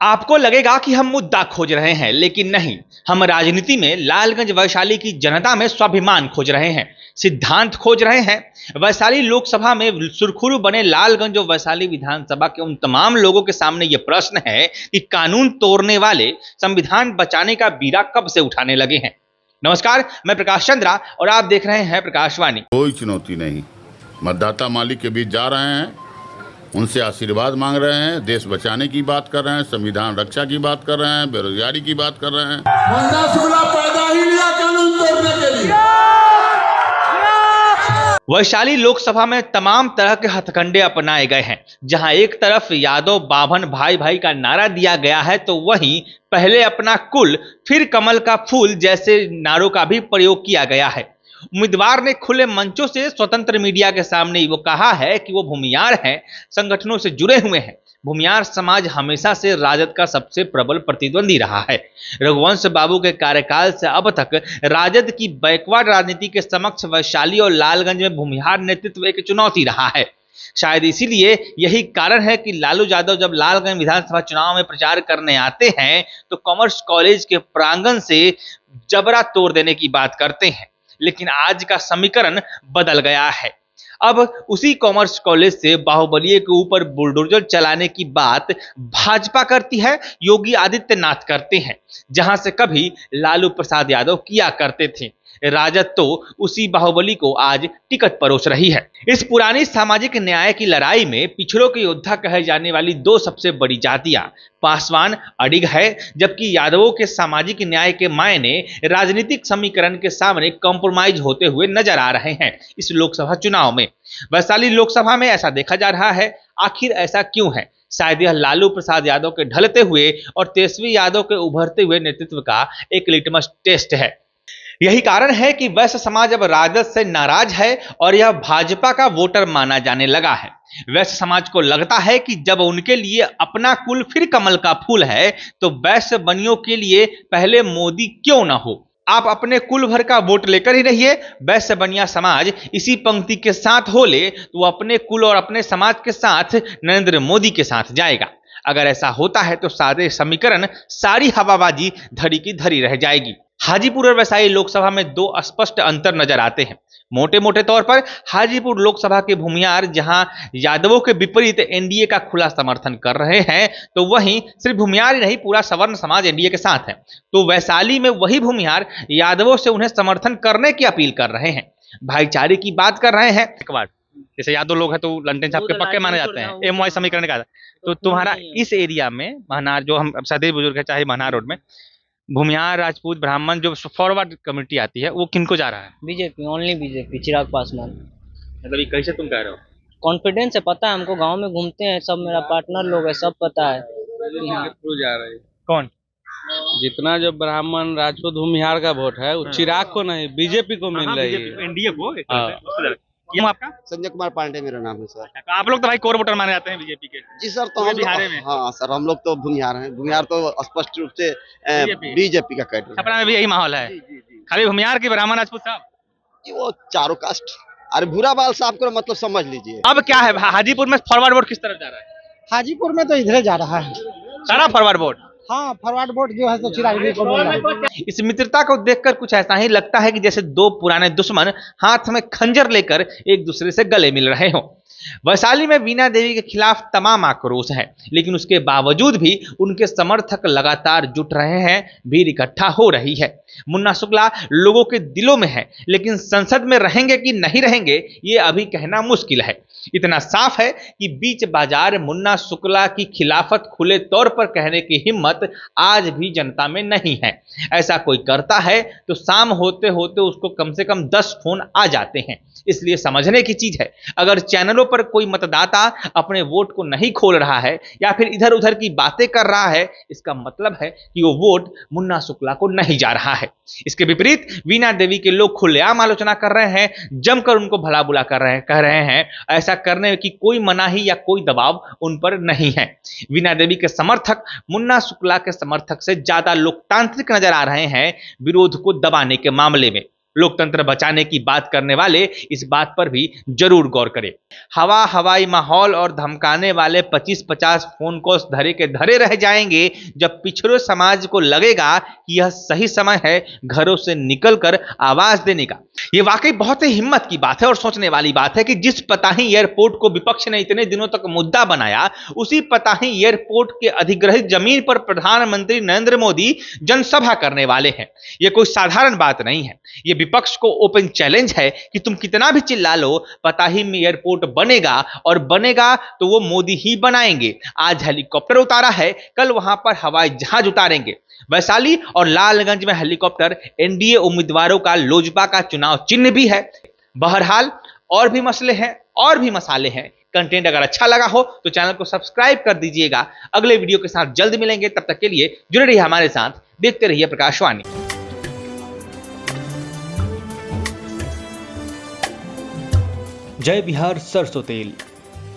आपको लगेगा कि हम मुद्दा खोज रहे हैं, लेकिन नहीं, हम राजनीति में लालगंज वैशाली की जनता में स्वाभिमान खोज रहे हैं, सिद्धांत खोज रहे हैं। वैशाली लोकसभा में सुरखुरु बने लालगंज और वैशाली विधानसभा के उन तमाम लोगों के सामने यह प्रश्न है कि कानून तोड़ने वाले संविधान बचाने का बीड़ा कब से उठाने लगे हैं। नमस्कार, मैं प्रकाश चंद्रा और आप देख रहे हैं प्रकाशवाणी। कोई चुनौती नहीं, मतदाता मालिक के बीच जा रहे हैं, उनसे आशीर्वाद मांग रहे हैं, देश बचाने की बात कर रहे हैं, संविधान रक्षा की बात कर रहे हैं, बेरोजगारी की बात कर रहे हैं। मुन्ना शुक्ला पैदा ही लिया कानून तोड़ने के लिए। वैशाली लोकसभा में तमाम तरह के हथकंडे अपनाए गए हैं। जहां एक तरफ यादव बाभन भाई भाई का नारा दिया गया है, तो वहीं पहले अपना कुल फिर कमल का फूल जैसे नारों का भी प्रयोग किया गया है। उम्मीदवार ने खुले मंचों से स्वतंत्र मीडिया के सामने वो कहा है कि वो भूमियार हैं, संगठनों से जुड़े हुए हैं। भूमियार समाज हमेशा से राजद का सबसे प्रबल प्रतिद्वंदी रहा है। रघुवंश बाबू के कार्यकाल से अब तक राजद की बैकवर्ड राजनीति के समक्ष वैशाली और लालगंज में भूमिहार नेतृत्व एक चुनौती रहा है। शायद इसीलिए यही कारण है कि लालू यादव जब लालगंज विधानसभा चुनाव में प्रचार करने आते हैं तो कॉमर्स कॉलेज के प्रांगण से जबरा तोड़ देने की बात करते हैं। लेकिन आज का समीकरण बदल गया है। अब उसी कॉमर्स कॉलेज से बाहुबलिये के ऊपर बुलडोजर चलाने की बात भाजपा करती है, योगी आदित्यनाथ करते हैं, जहां से कभी लालू प्रसाद यादव किया करते थे। राजद तो उसी बाहुबली को आज टिकट परोस रही है। इस पुरानी सामाजिक न्याय की लड़ाई में पिछड़ों के योद्धा कहे जाने वाली दो सबसे बड़ी जातियां पासवान अडिग है, जबकि यादवों के सामाजिक न्याय के मायने राजनीतिक समीकरण के सामने कॉम्प्रोमाइज होते हुए नजर आ रहे हैं। इस लोकसभा चुनाव में वैशाली लोकसभा में ऐसा देखा जा रहा है। आखिर ऐसा क्यों है? शायद यह लालू प्रसाद यादव के ढलते हुए और तेजस्वी यादव के उभरते हुए नेतृत्व का एक लिटमस टेस्ट है। यही कारण है कि वैश्य समाज अब राजद से नाराज है और यह भाजपा का वोटर माना जाने लगा है। वैश्य समाज को लगता है कि जब उनके लिए अपना कुल फिर कमल का फूल है, तो वैश्य बनियों के लिए पहले मोदी क्यों ना हो। आप अपने कुल भर का वोट लेकर ही रहिए। वैश्य बनिया समाज इसी पंक्ति के साथ हो ले तो अपने कुल और अपने समाज के साथ नरेंद्र मोदी के साथ जाएगा। अगर ऐसा होता है तो सारे समीकरण, सारी हवाबाजी धरी की धरी रह जाएगी। हाजीपुर और वैशाली लोकसभा में दो स्पष्ट अंतर नजर आते हैं। मोटे मोटे तौर पर हाजीपुर लोकसभा के भूमियार जहां यादवों के विपरीत एनडीए का खुला समर्थन कर रहे हैं, तो वहीं सिर्फ भूमियार ही नहीं, पूरा सवर्ण समाज एनडीए के साथ है। तो वैशाली में वही भूमियार यादवों से उन्हें समर्थन करने की अपील कर रहे हैं, भाईचारे की बात कर रहे हैं। एक बार जैसे यादव लोग हैं तो लंटन साहब के पक्के माने जाते हैं, एमवाई समीकरण का। तो तुम्हारा इस एरिया में महनार, जो हम सदैव बुजुर्ग है, चाहे महनार रोड में भूमिहार राजपूत ब्राह्मण जो फॉरवर्ड कम्युनिटी आती है, वो किनको जा रहा है? BJP, only BJP, Chirag Paswan. मतलब ये कैसे तुम कह रहे हो? कॉन्फिडेंस है, पता है हमको, गांव में घूमते हैं सब, मेरा पार्टनर लोग है, सब पता है। जा रहे कौन? जितना जो ब्राह्मण राजपूत भूमिहार का वोट है वो चिराग को नहीं, बीजेपी को मिल रही है, एनडीए को। हाँ। आपका? संजय कुमार पांडे मेरा नाम है सर। तो आप लोग तो भाई कोर वोटर माने जाते हैं बीजेपी के। जी सर, तो हम बिहार में। हाँ सर, हम लोग तो भूमिहार हैं। भूमिहार तो स्पष्ट रूप से बीजेपी का कैडर है। छपरा में भी यही माहौल है। खाली भूमिहार की ब्राह्मण राजपूत साहब जी, वो चारों कास्ट। अरे भूरा बाल साहब को मतलब समझ लीजिए। अब क्या है, हाजीपुर में फॉरवर्ड वोट किस तरफ जा रहा है? हाजीपुर में तो इधर जा रहा है सारा फॉरवर्ड वोट। हाँ, फॉरवर्ड वोट जो है तो चिराग जी को मिल रहा है। इस मित्रता को देखकर कुछ ऐसा ही लगता है कि जैसे दो पुराने दुश्मन हाथ में खंजर लेकर एक दूसरे से गले मिल रहे हों। वैशाली में वीणा देवी के खिलाफ तमाम आक्रोश है, लेकिन उसके बावजूद भी उनके समर्थक लगातार जुट रहे हैं, भीड़ इकट्ठा हो रही है। मुन्ना शुक्ला लोगों के दिलों में है, लेकिन संसद में रहेंगे कि नहीं रहेंगे ये अभी कहना मुश्किल है। इतना साफ है कि बीच बाजार मुन्ना शुक्ला की खिलाफत खुले तौर पर कहने की हिम्मत आज भी जनता में नहीं है। ऐसा कोई करता है तो शाम होते होते उसको कम से कम 10 फोन आ जाते हैं। इसलिए समझने की चीज है, अगर चैनलों पर कोई मतदाता अपने वोट को नहीं खोल रहा है या फिर इधर उधर की बातें कर रहा है, इसका मतलब है कि वो वोट मुन्ना शुक्ला को नहीं जा रहा है। इसके विपरीत वीणा देवी के लोग खुलेआम आलोचना कर रहे हैं, जमकर उनको भला बुला कर रहे हैं, कह रहे हैं ऐसा करने की कोई मनाही या कोई दबाव उन पर नहीं है। वीणा देवी के समर्थक मुन्ना शुक्ला के समर्थक से ज्यादा लोकतांत्रिक नजर आ रहे हैं विरोध को दबाने के मामले में। लोकतंत्र बचाने की बात करने वाले इस बात पर भी जरूर गौर करें। हवाई माहौल और धमकाने वाले 25-50 फोन कॉल्स धरे के धरे रह जाएंगे जब पिछड़े समाज को लगेगा कि यह सही समय है घरों से निकलकर आवाज देने का। यह वाकई बहुत ही हिम्मत की बात है और सोचने वाली बात है कि जिस पताही एयरपोर्ट को विपक्ष ने इतने दिनों तक मुद्दा बनाया, उसी पताही एयरपोर्ट के अधिग्रहित जमीन पर प्रधानमंत्री नरेंद्र मोदी जनसभा करने वाले हैं। यह कोई साधारण बात नहीं है, यह विपक्ष को ओपन चैलेंज है कि तुम कितना भी चिल्ला लो, पताही में एयरपोर्ट बनेगा और बनेगा तो वो मोदी ही बनाएंगे। आज हेलीकॉप्टर उतारा है, कल वहां पर हवाई जहाज उतारेंगे। वैशाली और लालगंज में हेलीकॉप्टर एनडीए उम्मीदवारों का लोजपा का चुनाव चिन्ह भी है। बहरहाल और भी मसले हैं और भी मसाले हैं। कंटेंट अगर अच्छा लगा हो तो चैनल को सब्सक्राइब कर दीजिएगा। अगले वीडियो के साथ जल्द मिलेंगे, तब तक के लिए जुड़े रहिए हमारे साथ, देखते रहिए प्रकाशवाणी। जय बिहार सरसों तेल,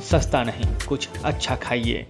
सस्ता नहीं कुछ अच्छा खाइए।